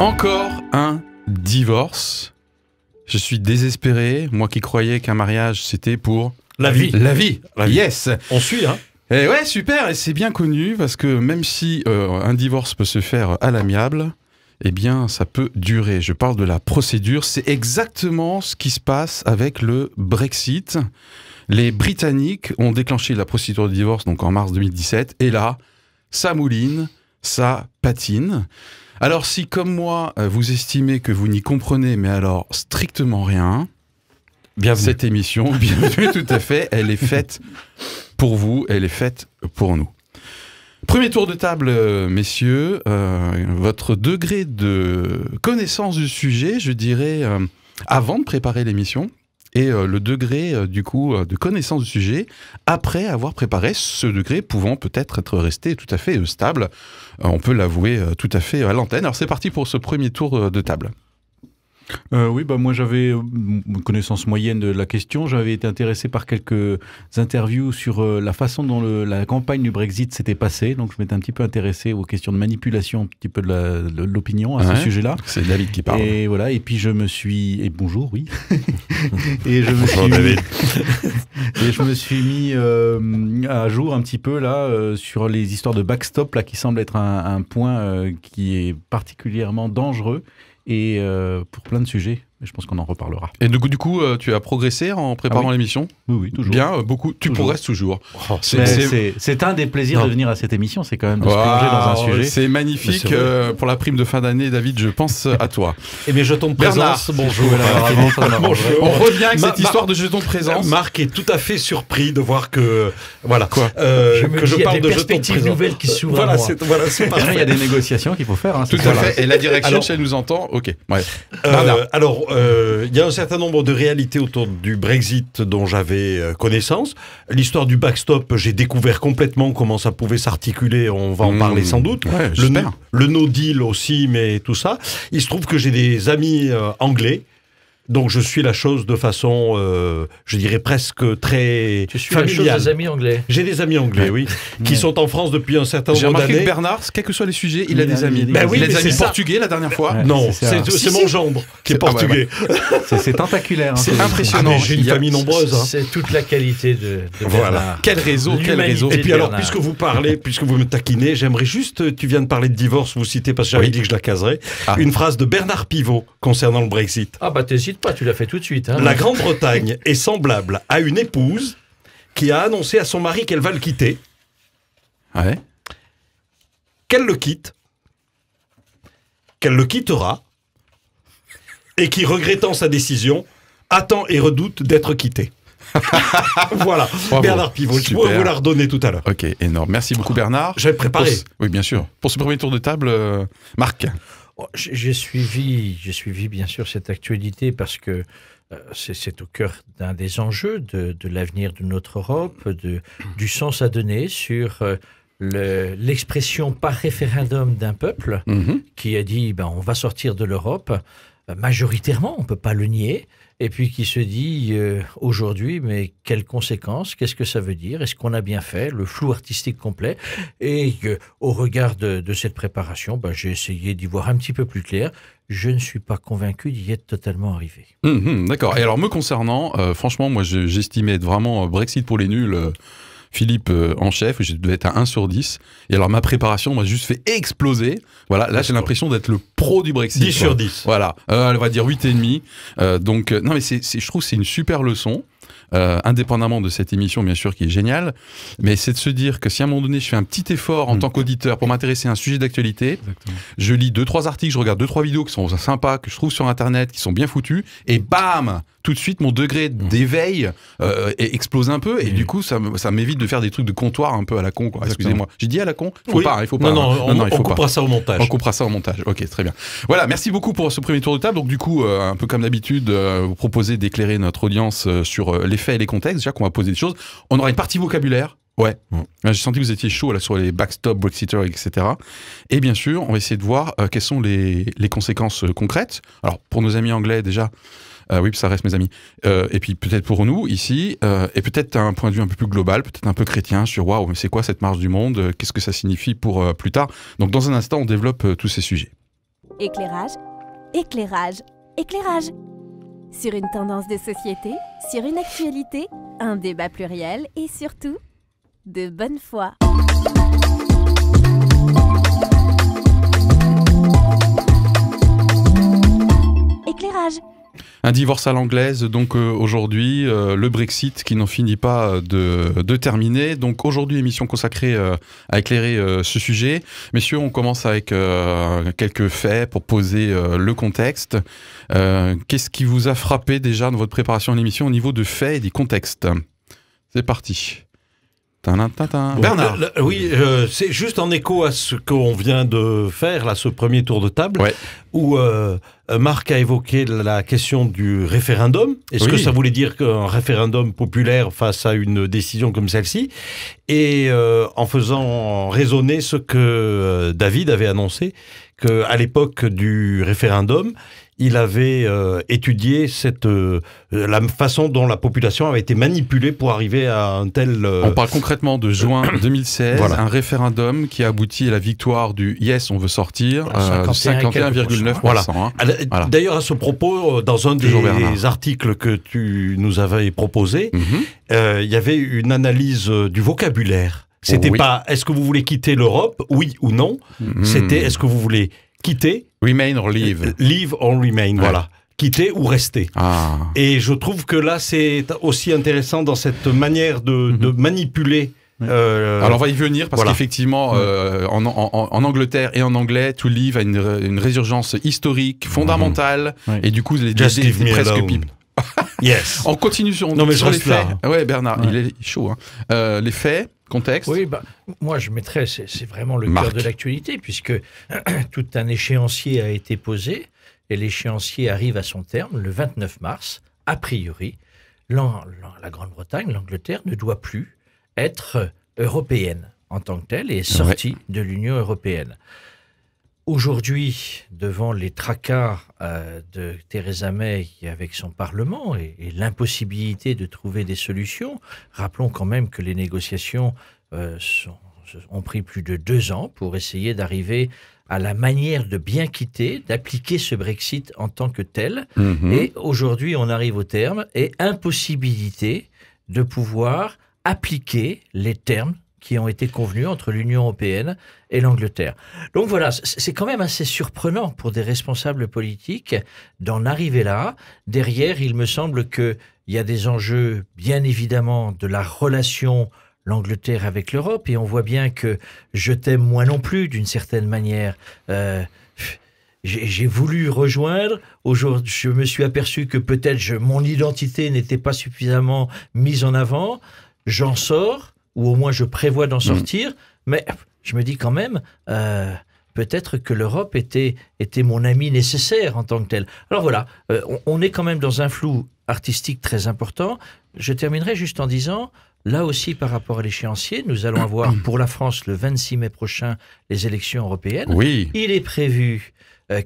Encore un divorce. Je suis désespéré, moi qui croyais qu'un mariage c'était pour la vie. La vie. Yes. On suit, hein. Et ouais, super, et c'est bien connu parce que même si un divorce peut se faire à l'amiable, eh bien ça peut durer. Je parle de la procédure, c'est exactement ce qui se passe avec le Brexit. Les Britanniques ont déclenché la procédure de divorce donc en mars 2017 et là, ça mouline, ça patine. Alors si comme moi, vous estimez que vous n'y comprenez mais alors strictement rien, bienvenue. Cette émission, bienvenue tout à fait, elle est faite pour vous, elle est faite pour nous. Premier tour de table, messieurs, votre degré de connaissance du sujet, je dirais, avant de préparer l'émission, et le degré, du coup, de connaissance du sujet, après avoir préparé, ce degré pouvant peut-être être resté tout à fait stable. On peut l'avouer tout à fait à l'antenne. Alors c'est parti pour ce premier tour de table. Oui, bah moi j'avais une connaissance moyenne de la question. J'avais été intéressé par quelques interviews sur la façon dont la campagne du Brexit s'était passée. Donc je m'étais un petit peu intéressé aux questions de manipulation, un petit peu de l'opinion à ce sujet-là. C'est David qui parle. Et voilà. Et puis je me suis bonjour, oui. Et je me suis mis à jour un petit peu là sur les histoires de backstop là qui semble être un point qui est particulièrement dangereux. Et pour plein de sujets, je pense qu'on en reparlera. Et du coup, tu as progressé en préparant l'émission ? Oui, toujours. Bien, beaucoup. Tu progresses toujours. Oh, c'est un des plaisirs de venir à cette émission, c'est quand même de se plonger dans un sujet. C'est magnifique. Pour la prime de fin d'année, David, je pense à toi. Et mes jetons de présence, bonjour. Bonjour. On revient avec cette histoire de jetons de présence. Marc est tout à fait surpris de voir que... Voilà. Quoi que je parle de jetons de présence. Nouvelles qui s'ouvrent à moi. C'est parfait. Il y a des négociations qu'il faut faire. Hein, tout à fait. Et la direction, si elle nous entend, ok. Ouais. Alors, il y a un certain nombre de réalités autour du Brexit dont j'avais connaissance. L'histoire du backstop, j'ai découvert complètement comment ça pouvait s'articuler. On va en parler sans doute. Ouais, le no deal aussi, mais tout ça. Il se trouve que j'ai des amis anglais. Donc je suis la chose de façon, je dirais presque très tu suis familiale. La chose des amis anglais. J'ai des amis anglais, oui, qui sont en France depuis un certain nombre d'années. J'ai remarqué que Bernard, quels que soient les sujets, il a des amis. Ben oui, il a des amis portugais la dernière fois. Ouais, non, c'est mon gendre qui est portugais. C'est tentaculaire. Hein, c'est impressionnant. J'ai une famille nombreuse. Hein. C'est toute la qualité de voilà. Bernard. Quel réseau. Et puis alors, puisque vous parlez, puisque vous me taquinez, j'aimerais juste, tu viens de parler de divorce, vous citez, parce que j'avais dit que je la caserais, une phrase de Bernard Pivot concernant le Brexit. Ah bah t'hésites pas, tu l'as fait tout de suite. Hein. La Grande-Bretagne est semblable à une épouse qui a annoncé à son mari qu'elle va le quitter. Ouais. Qu'elle le quitte. Qu'elle le quittera. Et qui, regrettant sa décision, attend et redoute d'être quittée. Voilà, bravo. Bernard Pivot. Je pourrais vous la redonner tout à l'heure. Ok, énorme. Merci beaucoup Bernard. J'avais préparé. Oui, bien sûr. Pour ce premier tour de table, Marc. J'ai suivi bien sûr cette actualité parce que c'est au cœur d'un des enjeux de l'avenir de notre Europe, du sens à donner sur l'expression par référendum d'un peuple qui a dit on va sortir de l'Europe, majoritairement, on ne peut pas le nier, et puis qui se dit aujourd'hui, mais quelles conséquences, qu'est-ce que ça veut dire, est-ce qu'on a bien fait, le flou artistique complet, et au regard de cette préparation, j'ai essayé d'y voir un petit peu plus clair. Je ne suis pas convaincu d'y être totalement arrivé. D'accord. Et alors, me concernant, franchement, moi, j'estimais être vraiment Brexit pour les nuls. Philippe en chef, je devais être à 1 sur 10. Et alors, ma préparation m'a juste fait exploser. Voilà, là, j'ai l'impression d'être le pro du Brexit. 10 sur 10. Voilà, elle va dire 8,5. Donc, non, mais je trouve que c'est une super leçon. Indépendamment de cette émission bien sûr qui est géniale, mais c'est de se dire que si à un moment donné je fais un petit effort en tant qu'auditeur pour m'intéresser à un sujet d'actualité, je lis 2-3 articles, je regarde 2-3 vidéos qui sont sympas, que je trouve sur internet, qui sont bien foutues, et bam, tout de suite mon degré d'éveil explose un peu, et du coup ça m'évite de faire des trucs de comptoir un peu à la con, quoi. Excusez-moi, j'ai dit à la con, il faut pas. Non, on coupera ça au montage. On coupera ça au montage, ok, très bien. Voilà, merci beaucoup pour ce premier tour de table. Donc du coup, un peu comme d'habitude, vous proposez d'éclairer notre audience sur les faits et les contextes, déjà qu'on va poser des choses. On aura une partie vocabulaire. Ouais. J'ai senti que vous étiez chaud là sur les backstop, Brexiters, etc. Et bien sûr, on va essayer de voir quelles sont les conséquences concrètes. Alors, pour nos amis anglais, déjà, oui, ça reste mes amis. Et puis peut-être pour nous, ici, et peut-être un point de vue un peu plus global, peut-être un peu chrétien, sur waouh, mais c'est quoi cette marche du monde? Qu'est-ce que ça signifie pour plus tard? Donc, dans un instant, on développe tous ces sujets. Éclairage, éclairage, éclairage. Sur une tendance de société, sur une actualité, un débat pluriel et surtout, de bonne foi. Éclairage. Un divorce à l'anglaise, donc aujourd'hui, le Brexit qui n'en finit pas de terminer. Donc aujourd'hui, émission consacrée à éclairer ce sujet. Messieurs, on commence avec quelques faits pour poser le contexte. Qu'est-ce qui vous a frappé déjà dans votre préparation à l'émission au niveau de faits et du contexte? C'est parti. Bernard. Oui, c'est juste en écho à ce qu'on vient de faire, là, ce premier tour de table, Ouais. où Marc a évoqué la question du référendum. Est-ce Oui. que ça voulait dire qu'un référendum populaire face à une décision comme celle-ci? Et en faisant résonner ce que David avait annoncé, qu'à l'époque du référendum, il avait étudié la façon dont la population avait été manipulée pour arriver à un tel... On parle concrètement de juin 2016, Voilà. un référendum qui a abouti à la victoire du « Yes, on veut sortir », 51,9%. Voilà. Hein. Voilà. D'ailleurs, à ce propos, dans un Toujours des Bernard. articles que tu nous avais proposé, Mhm. il y avait une analyse du vocabulaire. C'était Oui. pas « est-ce que vous voulez quitter l'Europe, oui ou non Mhm. C'était « est-ce que vous voulez quitter, Remain or leave. leave or remain voilà. Quitter ou rester. Ah. Et je trouve que là, c'est aussi intéressant dans cette manière de manipuler. Alors on va y venir parce voilà. qu'effectivement en Angleterre et en anglais to leave a une résurgence historique fondamentale Ouais. et du coup les Just leave me presque alone. pipe. Yes. On continue sur, Non, mais je sur les reste là, faits. Ouais Bernard, Ouais. il est chaud. Hein. Les faits, contexte. Oui, moi je mettrais, c'est vraiment le Marc. cœur de l'actualité, puisque tout un échéancier a été posé, et l'échéancier arrive à son terme le 29 mars. A priori, la Grande-Bretagne, l'Angleterre, ne doit plus être européenne en tant que telle et est sortie de l'Union européenne. Aujourd'hui, devant les tracas de Theresa May avec son Parlement et l'impossibilité de trouver des solutions, rappelons quand même que les négociations ont pris plus de 2 ans pour essayer d'arriver à la manière de bien quitter, d'appliquer ce Brexit en tant que tel. Mhm. Et aujourd'hui, on arrive au terme et impossibilité de pouvoir appliquer les termes qui ont été convenus entre l'Union européenne et l'Angleterre. Donc voilà, c'est quand même assez surprenant pour des responsables politiques d'en arriver là. Derrière, il me semble qu'il y a des enjeux, bien évidemment, de la relation l'Angleterre avec l'Europe, et on voit bien que je t'aime moi non plus, d'une certaine manière. J'ai voulu rejoindre, aujourd'hui je me suis aperçu que peut-être mon identité n'était pas suffisamment mise en avant, j'en sors, ou au moins je prévois d'en sortir, mais je me dis quand même, peut-être que l'Europe était mon ami nécessaire en tant que tel. Alors voilà, on est quand même dans un flou artistique très important. Je terminerai juste en disant, là aussi par rapport à l'échéancier, nous allons avoir pour la France le 26 mai prochain les élections européennes. Oui. Il est prévu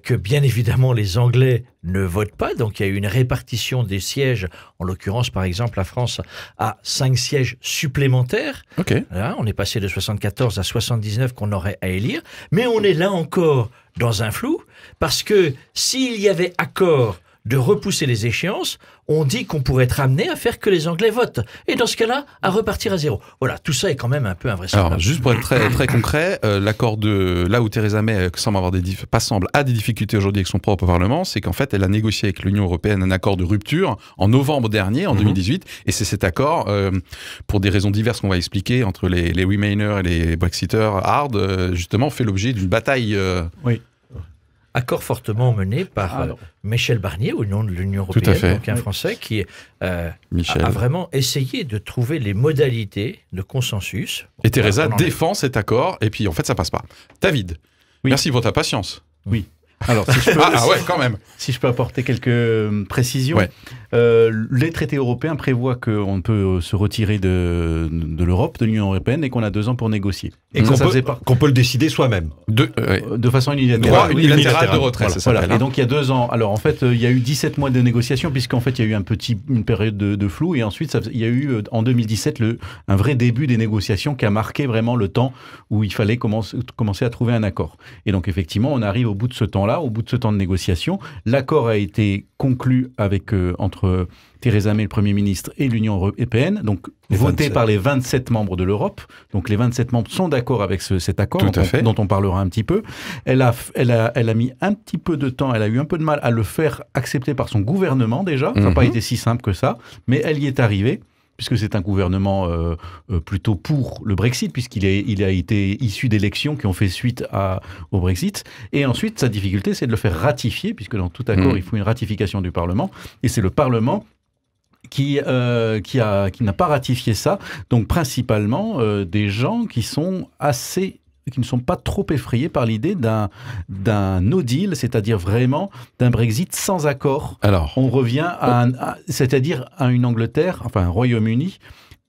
que bien évidemment les Anglais ne votent pas, donc il y a une répartition des sièges, en l'occurrence par exemple la France a 5 sièges supplémentaires, Ok. voilà, on est passé de 74 à 79 qu'on aurait à élire, mais on est là encore dans un flou, parce que s'il y avait accord de repousser les échéances, on dit qu'on pourrait être amené à faire que les Anglais votent. Et dans ce cas-là, à repartir à zéro. Voilà, tout ça est quand même un peu invraisemblable. Alors, juste pour être très, très concret, l'accord de là où Theresa May semble avoir a des difficultés aujourd'hui avec son propre Parlement, c'est qu'en fait, elle a négocié avec l'Union européenne un accord de rupture en novembre dernier, en 2018, et c'est cet accord, pour des raisons diverses qu'on va expliquer, entre les Remainers et les Brexiters hard, justement, fait l'objet d'une bataille. Accord fortement mené par Michel Barnier au nom de l'Union Tout à fait. européenne, donc un Français qui Michel. a vraiment essayé de trouver les modalités de consensus. Et Theresa On en est- défend cet accord, et puis en fait, ça passe pas. David, Oui. merci pour ta patience. Oui. Alors, si je peux, Ah ouais, quand même. si je peux apporter quelques précisions, Ouais. Les traités européens prévoient qu'on peut se retirer de l'Europe, de l'Union européenne, et qu'on a 2 ans pour négocier. Et Ça faisait qu'on peut le décider soi-même. de façon unilatérale. Droit Oui, unilatéral de retrait, Voilà, ça s'appelle. voilà. Et donc il y a 2 ans. Alors en fait, il y a eu 17 mois de négociations, puisqu'en fait il y a eu une période de flou, et ensuite il y a eu en 2017 un vrai début des négociations qui a marqué vraiment le temps où il fallait commencer à trouver un accord. Et donc effectivement, on arrive au bout de ce temps-là. temps-là, au bout de ce temps de négociation, l'accord a été conclu entre Theresa May, le Premier ministre, et l'Union européenne, donc voté par les 27 membres de l'Europe. Donc les 27 membres sont d'accord avec cet accord dont on parlera un petit peu. Elle a mis un petit peu de temps, elle a eu un peu de mal à le faire accepter par son gouvernement déjà. Ça n'a pas été si simple que ça, mais elle y est arrivée, puisque c'est un gouvernement plutôt pour le Brexit, puisqu'il a été issu d'élections qui ont fait suite au Brexit. Et ensuite, sa difficulté, c'est de le faire ratifier, puisque dans tout accord, il faut une ratification du Parlement. Et c'est le Parlement qui n'a pas ratifié ça. Donc, principalement, des gens qui ne sont pas trop effrayés par l'idée d'un no deal, c'est-à-dire vraiment d'un Brexit sans accord. Alors, on revient c'est-à-dire à une Angleterre, enfin un Royaume-Uni,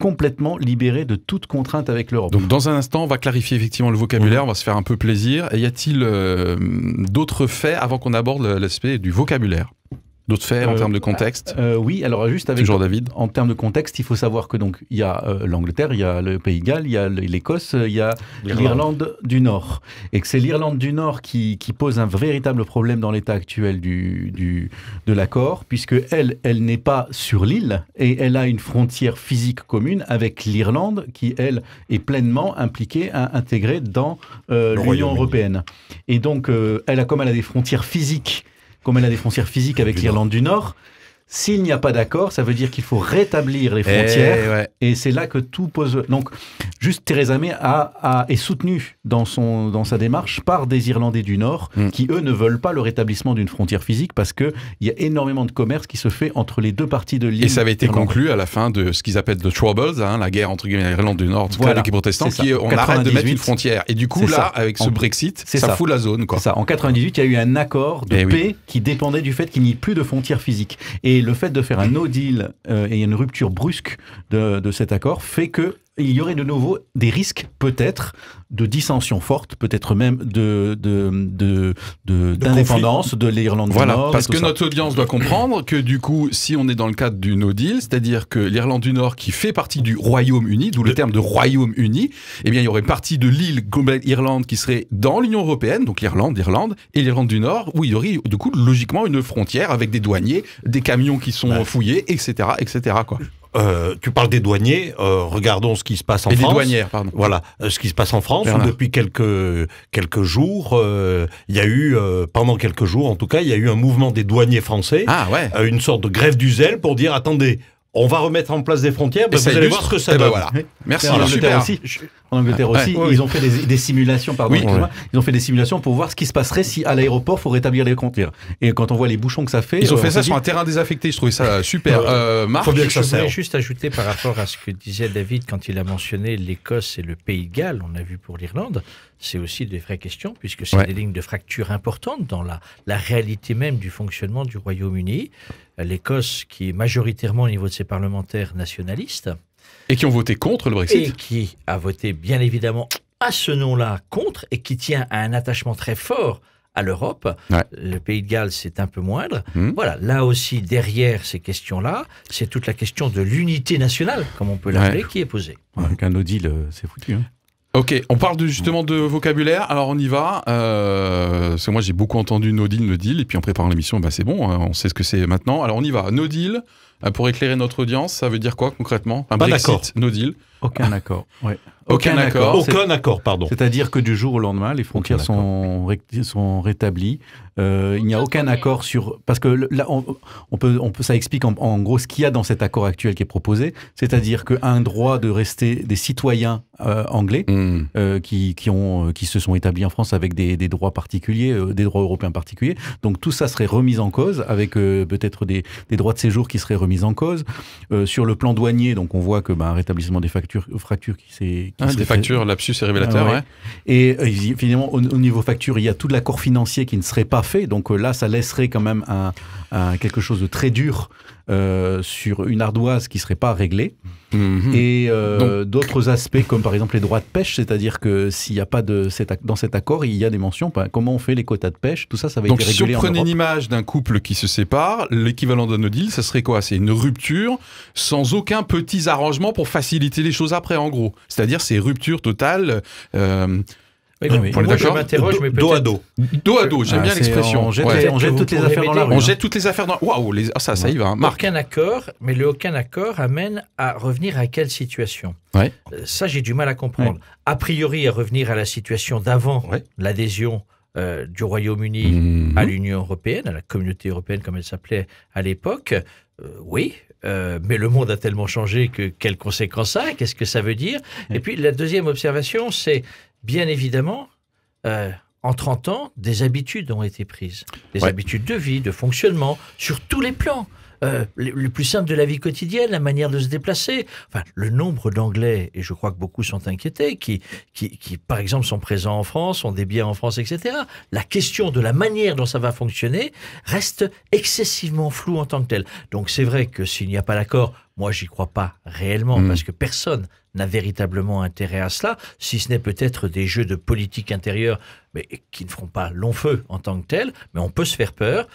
complètement libéré de toute contrainte avec l'Europe. Donc dans un instant, on va clarifier effectivement le vocabulaire, on va se faire un peu plaisir. Et y a-t-il d'autres faits avant qu'on aborde l'aspect du vocabulaire ? D'autres faits en termes de contexte ? Oui, alors juste avec... Toujours David. En termes de contexte, il faut savoir que donc il y a l'Angleterre, il y a le Pays de Galles, il y a l'Écosse, il y a l'Irlande du Nord. Et que c'est l'Irlande du Nord qui pose un véritable problème dans l'état actuel de l'accord, puisque elle n'est pas sur l'île et elle a une frontière physique commune avec l'Irlande qui, elle, est pleinement impliquée, intégrée dans l'Union européenne. Et donc, comme elle a des frontières physiques, avec l'Irlande du Nord, s'il n'y a pas d'accord, ça veut dire qu'il faut rétablir les frontières. Et c'est là que tout pose... Donc, juste Theresa May est soutenue dans sa démarche par des Irlandais du Nord qui, eux, ne veulent pas le rétablissement d'une frontière physique parce qu'il y a énormément de commerce qui se fait entre les deux parties de l'île. Et ça avait été conclu à la fin de ce qu'ils appellent The Troubles, la guerre entre l'Irlande du Nord avec les protestants, on arrête de mettre une frontière. Et du coup, là, avec ce Brexit, ça fout la zone. C'est ça. En 98, il y a eu un accord de paix qui dépendait du fait qu'il n'y ait plus de frontières physiques. Et le fait de faire un no deal et une rupture brusque de cet accord fait que il y aurait de nouveau des risques, peut-être, de dissensions fortes, peut-être même d'indépendance de l'Irlande du Nord. Parce que notre audience doit comprendre que du coup, si on est dans le cadre du no deal, c'est-à-dire que l'Irlande du Nord qui fait partie du Royaume-Uni, d'où le terme de Royaume-Uni, eh bien, il y aurait partie de l'île Irlande qui serait dans l'Union européenne, donc l'Irlande et l'Irlande du Nord, où il y aurait du coup logiquement une frontière avec des douaniers, des camions qui sont fouillés, etc., quoi. Tu parles des douaniers, regardons ce qui se passe en France. Et des douanières, pardon. Voilà, ce qui se passe en France, où depuis quelques jours, il y a eu, pendant quelques jours en tout cas, il y a eu un mouvement des douaniers français, une sorte de grève du zèle pour dire, attendez, on va remettre en place des frontières, vous allez voir ce que ça donne. Merci, En Angleterre aussi, ils ont fait des simulations, ils ont fait des simulations pour voir ce qui se passerait si à l'aéroport, il faut rétablir les frontières. Et quand on voit les bouchons que ça fait... Ils ont fait ça sur un terrain désaffecté, je trouvais ça super. Marc, je voulais juste ajouter par rapport à ce que disait David quand il a mentionné l'Écosse et le Pays de Galles, on a vu pour l'Irlande, c'est aussi des vraies questions, puisque c'est des lignes de fracture importantes dans la réalité même du fonctionnement du Royaume-Uni. L'Écosse, qui est majoritairement au niveau de ses parlementaires nationalistes, et qui ont voté contre le Brexit. Et qui a voté, bien évidemment, à ce nom-là, contre, et qui tient à un attachement très fort à l'Europe. Le Pays de Galles, c'est un peu moindre. Voilà, là aussi, derrière ces questions-là, c'est toute la question de l'unité nationale, comme on peut l'appeler, qui est posée. Avec un no deal, c'est foutu. Ok, on parle justement de vocabulaire, alors on y va. Parce que moi j'ai beaucoup entendu no deal, et puis en préparant l'émission, c'est bon, on sait ce que c'est maintenant. Alors on y va, no deal, pour éclairer notre audience, ça veut dire quoi concrètement? Pas d'accord. No deal. Aucun accord. Aucun accord, pardon. C'est-à-dire que du jour au lendemain, les frontières sont rétablies. Il n'y a aucun accord sur... Parce que là, ça explique en gros ce qu'il y a dans cet accord actuel qui est proposé. C'est-à-dire qu'un droit de rester des citoyens anglais qui se sont établis en France avec des droits particuliers, des droits européens particuliers. Donc tout ça serait remis en cause avec peut-être des droits de séjour qui seraient remis en cause. Sur le plan douanier, donc on voit que un rétablissement des fractures qui s'est... des factures, lapsus et révélateur, Et finalement, au niveau facture, il y a tout l'accord financier qui ne serait pas fait. Donc là, ça laisserait quand même quelque chose de très dur sur une ardoise qui ne serait pas réglée. Et d'autres aspects, comme par exemple les droits de pêche, c'est-à-dire que s'il n'y a pas dans cet accord, il y a des mentions, comment on fait les quotas de pêche, tout ça, ça va être régulé en Europe. Donc si on prenait une image d'un couple qui se sépare, l'équivalent d'un no deal, ça serait quoi? C'est une rupture sans aucun petits arrangements pour faciliter les choses après, en gros. C'est-à-dire c'est rupture totale... Oui, Ah donc, oui. pour On est moi, je d'accord m'interroge, mais Dos à peut-être... dos. Dos à dos, j'aime bien c'est- l'expression. On jette, Ouais. on jette Vous toutes les pourrez affaires dans la m'aider. rue. On hein. jette toutes les affaires dans... Waouh, ça y va, hein. Marc. Aucun accord, mais le aucun accord amène à revenir à quelle situation? Ouais. Ça, j'ai du mal à comprendre. A priori, à revenir à la situation d'avant Ouais. l'adhésion du Royaume-Uni Mhm. à l'Union européenne, à la communauté européenne comme elle s'appelait à l'époque, oui, mais le monde a tellement changé que quelles conséquences ça a? Qu'est-ce que ça veut dire? Oui. Et puis la deuxième observation, c'est bien évidemment, en 30 ans, des habitudes ont été prises. Des Ouais. habitudes de vie, de fonctionnement, sur tous les plans. Le plus simple de la vie quotidienne, la manière de se déplacer. Enfin, le nombre d'Anglais, et je crois que beaucoup sont inquiétés, qui, par exemple, sont présents en France, ont des biens en France, etc. La question de la manière dont ça va fonctionner reste excessivement floue en tant que telle. Donc c'est vrai que s'il n'y a pas d'accord, moi j'y crois pas réellement, parce que personne n'a véritablement intérêt à cela, si ce n'est peut-être des jeux de politique intérieure, mais qui ne feront pas long feu en tant que tel, mais on peut se faire peur,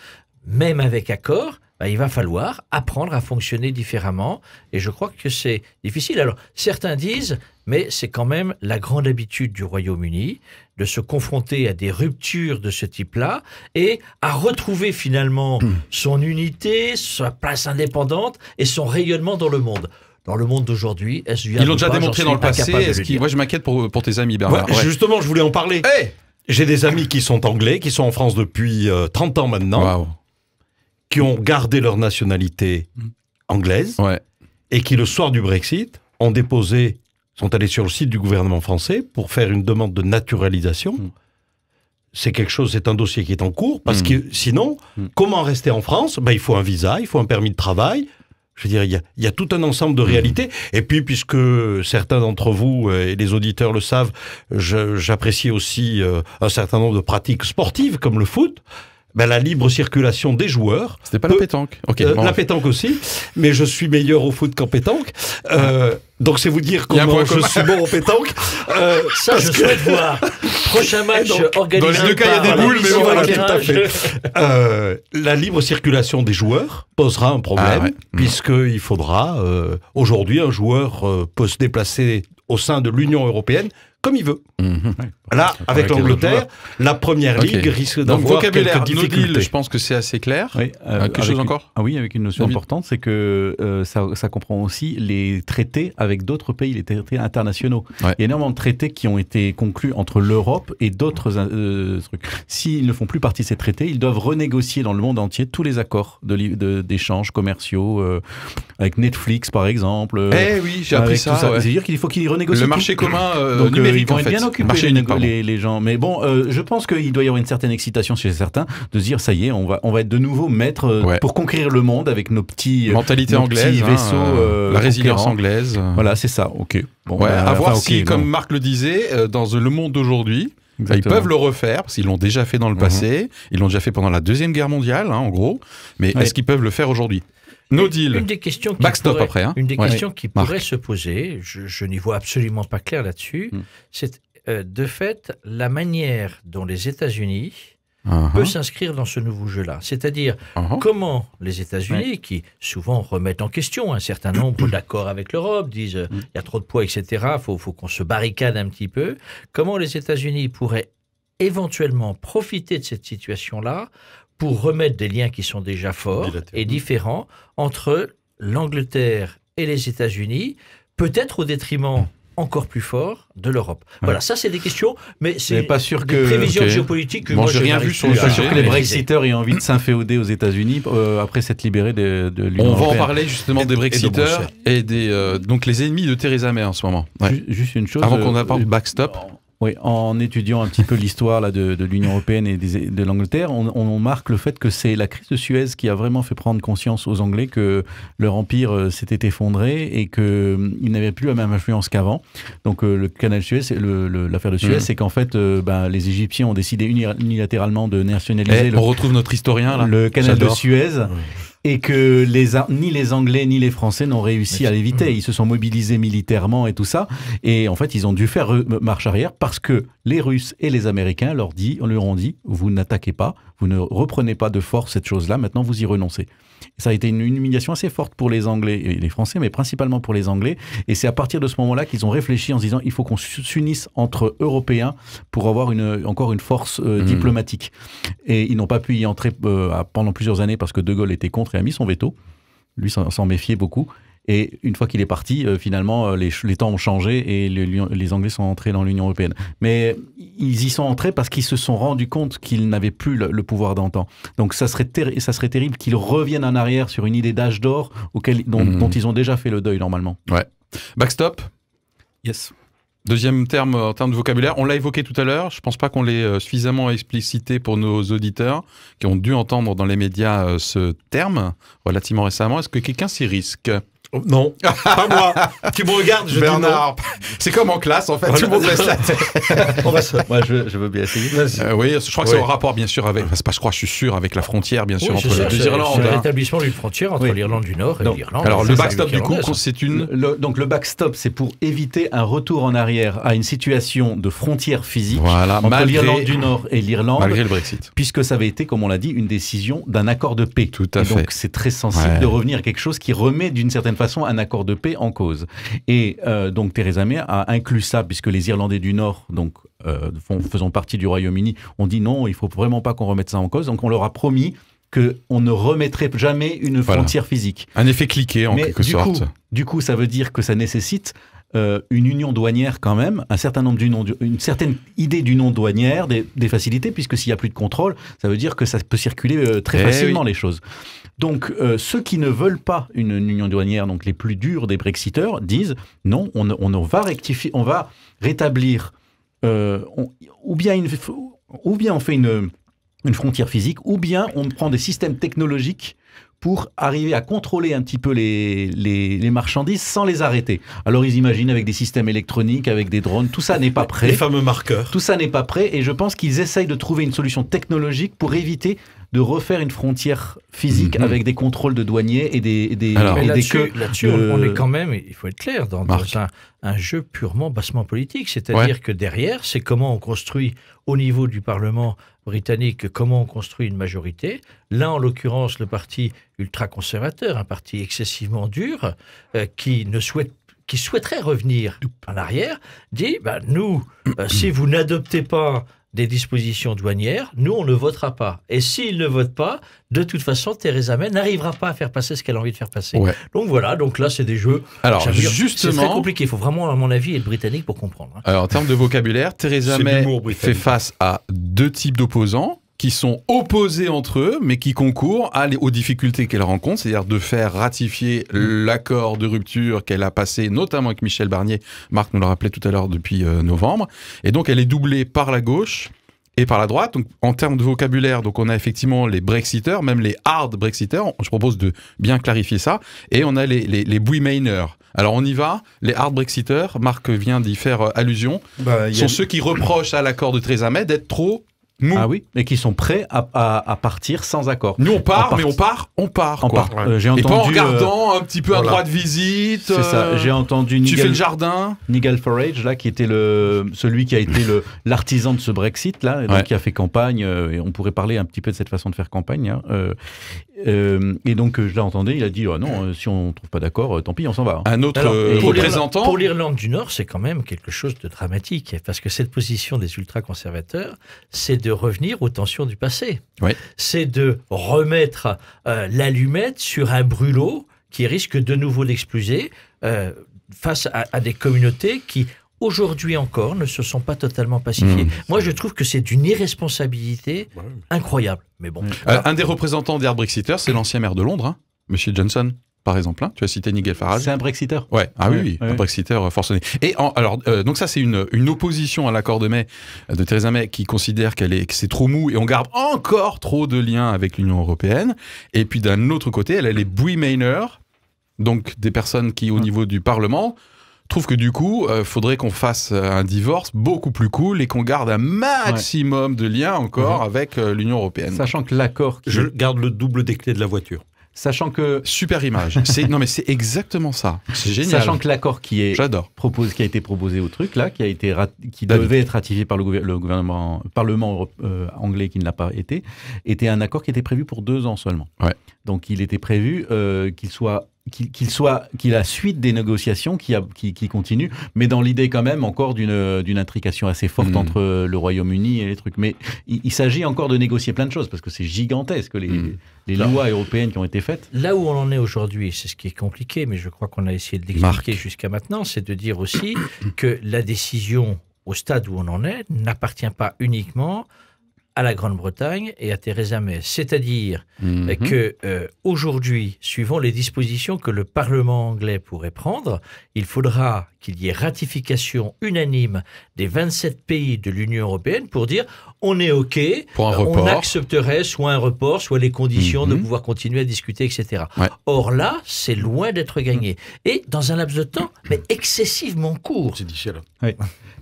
même avec accord. Il va falloir apprendre à fonctionner différemment. Et je crois que c'est difficile. Alors, certains disent, mais c'est quand même la grande habitude du Royaume-Uni de se confronter à des ruptures de ce type-là et à retrouver finalement son unité, sa place indépendante et son rayonnement dans le monde. Dans le monde d'aujourd'hui, est-ce Ils l'ont déjà démontré dans le passé. Moi, je m'inquiète pour tes amis, Bernard. Ouais. Justement, je voulais en parler. Hey J'ai des amis qui sont anglais, qui sont en France depuis 30 ans maintenant, Waouh. qui ont gardé leur nationalité anglaise Ouais. et qui, le soir du Brexit, sont allés sur le site du gouvernement français pour faire une demande de naturalisation. C'est un dossier qui est en cours, parce que sinon, comment rester en France? Il faut un visa, il faut un permis de travail. Je veux dire, il y a tout un ensemble de réalités. Et puis, puisque certains d'entre vous et les auditeurs le savent, j'apprécie aussi un certain nombre de pratiques sportives, comme le foot. La libre circulation des joueurs. C'était pas la pétanque. Ok. Bon. La pétanque aussi, mais je suis meilleur au foot qu'en pétanque. Donc c'est vous dire Il y a un comment point je commun. suis bon au pétanque. Ça, je souhaite voir. Prochain match organisé dans les deux cas, il y a des par boules, mais l'émission voilà, tout à Éclairage. fait. La libre circulation des joueurs posera un problème, Ah ouais. puisqu'il faudra... aujourd'hui, un joueur peut se déplacer au sein de l'Union européenne comme il veut. Mhm. Là, avec avec les autres l'Angleterre, la Première Ok. Ligue risque Donc, d'avoir vocabulaire, quelques no difficultés. deal, je pense que c'est assez clair. Oui, Quelque chose encore? Ah oui, avec une notion David. importante, c'est que ça comprend aussi les traités avec d'autres pays, les traités internationaux. Ouais. Il y a énormément de traités qui ont été conclus entre l'Europe et d'autres trucs. S'ils ne font plus partie de ces traités, ils doivent renégocier dans le monde entier tous les accords d'échanges commerciaux, avec Netflix par exemple. Eh oui, j'ai appris avec ça. tout ça. Ouais. C'est-à-dire qu'il faut qu'ils renégocient Le tout. marché commun Donc numérique, ils vont en être fait. bien occupés Marché les, unique, pardon. les gens. Mais bon, je pense qu'il doit y avoir une certaine excitation chez certains de se dire ça y est, on va être de nouveau maître Ouais. pour conquérir le monde avec nos petits Mentalité nos anglaise, petits hein, vaisseaux, la résilience conquérants. anglaise. Voilà, c'est ça. Ok. Bon, Ouais, à voir enfin, si, ok, comme bon. Marc le disait, dans le monde d'aujourd'hui, ils Exactement. peuvent le refaire, parce qu'ils l'ont déjà fait dans le passé, ils l'ont déjà fait pendant la Deuxième Guerre mondiale, en gros, mais Ouais. est-ce qu'ils peuvent le faire aujourd'hui? No deal. Une des questions qui Backstop pourrait, après, hein. Une des Ouais. questions qui Marc. pourrait se poser, je n'y vois absolument pas clair là-dessus, c'est de fait la manière dont les États-Unis peut s'inscrire dans ce nouveau jeu-là. C'est-à-dire comment les États-Unis, qui souvent remettent en question un certain nombre d'accords avec l'Europe, disent il y a trop de poids, etc., faut qu'on se barricade un petit peu, comment les États-Unis pourraient éventuellement profiter de cette situation-là pour remettre des liens qui sont déjà forts et différents entre l'Angleterre et les États-Unis, peut-être au détriment encore plus fort de l'Europe. Voilà, ça c'est des questions, mais c'est pas sûr des que prévisions ok. géopolitiques que Bon, moi j'ai je rien n'arrive vu sur plus le à sujet, Sûr que les maîtriser. Brexiteurs aient envie de s'inféoder aux États-Unis après s'être libérés de l'Union On va en européenne. parler justement des Brexiteurs et des donc les ennemis de Theresa May en ce moment. Ouais. Juste une chose. Avant qu'on apporte backstop. Oui, en étudiant un petit peu l'histoire là, de l'Union européenne et de l'Angleterre, on marque le fait que c'est la crise de Suez qui a vraiment fait prendre conscience aux Anglais que leur empire s'était effondré et qu'ils n'avaient plus la même influence qu'avant. Donc le canal Suez, l'affaire de Suez, c'est qu'en fait les Égyptiens ont décidé unilatéralement de nationaliser On retrouve notre historien là. le canal de J'adore. Suez. Et que ni les Anglais ni les Français n'ont réussi à l'éviter. Ils se sont mobilisés militairement et tout ça. Et en fait, ils ont dû faire marche arrière parce que les Russes et les Américains leur ont dit, vous n'attaquez pas, vous ne reprenez pas de force cette chose-là, maintenant vous y renoncez. Ça a été une humiliation assez forte pour les Anglais et les Français, mais principalement pour les Anglais. Et c'est à partir de ce moment-là qu'ils ont réfléchi en se disant il faut qu'on s'unisse entre Européens pour avoir encore une force diplomatique. Et ils n'ont pas pu y entrer pendant plusieurs années parce que De Gaulle était contre et a mis son veto. Lui s'en méfiait beaucoup. Et une fois qu'il est parti, finalement, les temps ont changé et les Anglais sont entrés dans l'Union européenne. Mais ils y sont entrés parce qu'ils se sont rendus compte qu'ils n'avaient plus le pouvoir d'antan. Donc ça serait terrible qu'ils reviennent en arrière sur une idée d'âge d'or dont ils ont déjà fait le deuil normalement. Ouais. Backstop. Yes. Deuxième terme en termes de vocabulaire, on l'a évoqué tout à l'heure, je pense pas qu'on l'ait suffisamment explicité pour nos auditeurs qui ont dû entendre dans les médias ce terme relativement récemment. Est-ce que quelqu'un s'y risque ? Non, pas moi. Tu me regardes, je Bernard, c'est comme en classe en fait, tout le monde laisse la tête. Moi je veux bien essayer. Oui, je crois que c'est en rapport bien sûr avec, je suis sûr, avec la frontière bien sûr entre les deux Irlandes. C'est l'établissement d'une frontière entre l'Irlande du Nord et l'Irlande. Alors le backstop du coup, c'est donc le backstop, c'est pour éviter un retour en arrière à une situation de frontière physique entre l'Irlande du Nord et l'Irlande, malgré le Brexit, puisque ça avait été, comme on l'a dit, une décision d'un accord de paix. Tout à fait. Donc c'est très sensible de revenir à quelque chose qui remet d'une certaine façon un accord de paix en cause. Et donc Theresa May a inclus ça, puisque les Irlandais du Nord, donc faisant partie du Royaume-Uni, ont dit non, il faut vraiment pas qu'on remette ça en cause. Donc on leur a promis qu'on ne remettrait jamais une frontière physique. Un effet cliquet en quelque sorte. Du coup, ça veut dire que ça nécessite une union douanière quand même, une certaine idée d'union douanière, des facilités, puisque s'il n'y a plus de contrôle, ça veut dire que ça peut circuler très facilement les choses. Donc ceux qui ne veulent pas une union douanière, donc les plus durs des Brexiteurs, disent non, on va rectifier, on va rétablir, ou bien on fait une frontière physique, ou bien on prend des systèmes technologiques pour arriver à contrôler un petit peu les marchandises sans les arrêter. Alors ils imaginent avec des systèmes électroniques, avec des drones, tout ça n'est pas prêt. Les fameux marqueurs. Tout ça n'est pas prêt et je pense qu'ils essayent de trouver une solution technologique pour éviter de refaire une frontière physique avec des contrôles de douaniers et des là-dessus, on est quand même, il faut être clair, dans un jeu purement bassement politique. C'est-à-dire que derrière, c'est comment on construit au niveau du Parlement britannique, comment on construit une majorité. Là, en l'occurrence, le parti ultra-conservateur, un parti excessivement dur, qui souhaiterait revenir en arrière, dit nous, si vous n'adoptez pas des dispositions douanières, nous, on ne votera pas. Et s'il ne vote pas, de toute façon, Theresa May n'arrivera pas à faire passer ce qu'elle a envie de faire passer. Ouais. Donc voilà, donc là, c'est des jeux... Alors, justement... C'est très compliqué. Il faut vraiment, à mon avis, être britannique pour comprendre. Alors, en termes de vocabulaire, Theresa May fait face à deux types d'opposants qui sont opposés entre eux, mais qui concourent aux difficultés qu'elle rencontre, c'est-à-dire de faire ratifier l'accord de rupture qu'elle a passé, notamment avec Michel Barnier, Marc nous l'a rappelé tout à l'heure, depuis novembre. Et donc, elle est doublée par la gauche et par la droite. Donc, en termes de vocabulaire, donc on a effectivement les Brexiteurs, même les hard Brexiteurs. Je propose de bien clarifier ça. Et on a les Remainers. Alors, on y va. Les hard Brexiteurs, Marc vient d'y faire allusion, sont ceux qui reprochent à l'accord de Theresa May d'être trop mou. Ah oui, mais qui sont prêts à partir sans accord. Nous on part, mais on part. J'ai entendu, et pas en regardant un petit peu un droit de visite. C'est ça. J'ai entendu. Tu fais le jardin. Nigel Farage là, qui était celui qui a été l'artisan de ce Brexit là, donc qui a fait campagne. Et on pourrait parler un petit peu de cette façon de faire campagne. Hein. Et donc je l'ai entendu. Il a dit non, si on trouve pas d'accord, tant pis, on s'en va. Un autre représentant. Pour l'Irlande du Nord, c'est quand même quelque chose de dramatique parce que cette position des ultra-conservateurs, c'est de revenir aux tensions du passé. Oui. C'est de remettre l'allumette sur un brûlot qui risque de nouveau d'exploser face à des communautés qui, aujourd'hui encore, ne se sont pas totalement pacifiées. Moi, je trouve que c'est d'une irresponsabilité incroyable. Mais bon. Un des représentants des hard Brexiteurs, c'est l'ancien maire de Londres, Monsieur Johnson. Par exemple, tu as cité Nigel Farage. C'est un Brexiteur. Ouais. Ah oui, un Brexiteur forcené. Et donc ça, c'est une opposition à l'accord de Theresa May qui considère que c'est trop mou et on garde encore trop de liens avec l'Union européenne. Et puis d'un autre côté, elle a les Remainers, donc des personnes qui, au niveau du Parlement, trouvent que du coup, faudrait qu'on fasse un divorce beaucoup plus cool et qu'on garde un maximum de liens encore avec l'Union européenne. Sachant que l'accord... Je garde le double des clés de la voiture. Sachant que... Super image. Non, mais c'est exactement ça. C'est génial. Sachant que l'accord qui a été proposé au truc, là, qui devait être ratifié par le Parlement anglais qui ne l'a pas été, était un accord qui était prévu pour 2 ans seulement. Ouais. Donc il était prévu qu'il la suite des négociations qui continuent, mais dans l'idée quand même encore d'une intrication assez forte entre le Royaume-Uni et les trucs. Mais il s'agit encore de négocier plein de choses, parce que c'est gigantesque, les lois européennes qui ont été faites. Là où on en est aujourd'hui, c'est ce qui est compliqué, mais je crois qu'on a essayé de l'expliquer jusqu'à maintenant, c'est de dire aussi que la décision, au stade où on en est, n'appartient pas uniquement à la Grande-Bretagne et à Theresa May. C'est-à-dire que aujourd'hui, suivant les dispositions que le Parlement anglais pourrait prendre, il faudra qu'il y ait ratification unanime des 27 pays de l'Union européenne pour dire on est OK, on accepterait soit un report, soit les conditions de pouvoir continuer à discuter, etc. Ouais. Or là, c'est loin d'être gagné. Et dans un laps de temps, mais excessivement court. C'est difficile. Oui.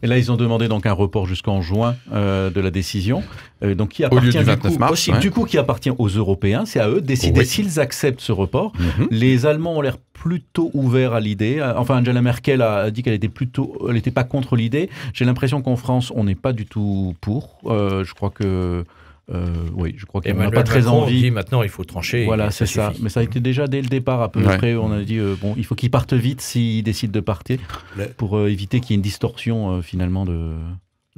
Et là, ils ont demandé donc un report jusqu'en juin de la décision, donc qui Au appartient lieu du 29 mars, du coup qui appartient aux Européens. C'est à eux de décider s'ils acceptent ce report. Les Allemands ont l'air plutôt ouverts à l'idée. Enfin, Angela Merkel a dit qu'elle était pas contre l'idée. J'ai l'impression qu'en France, on n'est pas du tout pour. Je crois que qu'on n'a pas très envie. Dit maintenant, il faut trancher. Voilà, c'est ça. Mais ça a été déjà dès le départ à peu près. On a dit il faut qu'ils partent vite s'ils décident de partir pour éviter qu'il y ait une distorsion finalement de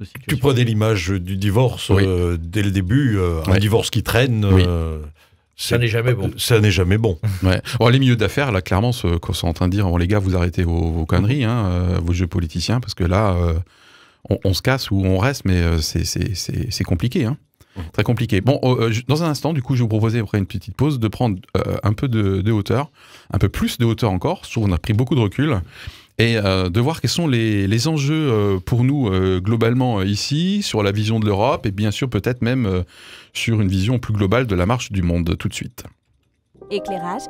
situation. Tu prenais l'image du divorce dès le début, un divorce qui traîne. Ça n'est jamais bon. Ça n'est jamais bon. Ouais. Bon, les milieux d'affaires, là, clairement, sont en train de dire les gars, vous arrêtez vos conneries, vos jeux politiciens, parce que là, on se casse ou on reste, mais c'est compliqué. Très compliqué. Bon, dans un instant, du coup, je vais vous proposer, après une petite pause, de prendre un peu de hauteur, un peu plus de hauteur encore. Je trouve qu'on a pris beaucoup de recul. Et de voir quels sont les enjeux pour nous globalement ici, sur la vision de l'Europe, et bien sûr peut-être même sur une vision plus globale de la marche du monde, tout de suite. Éclairage,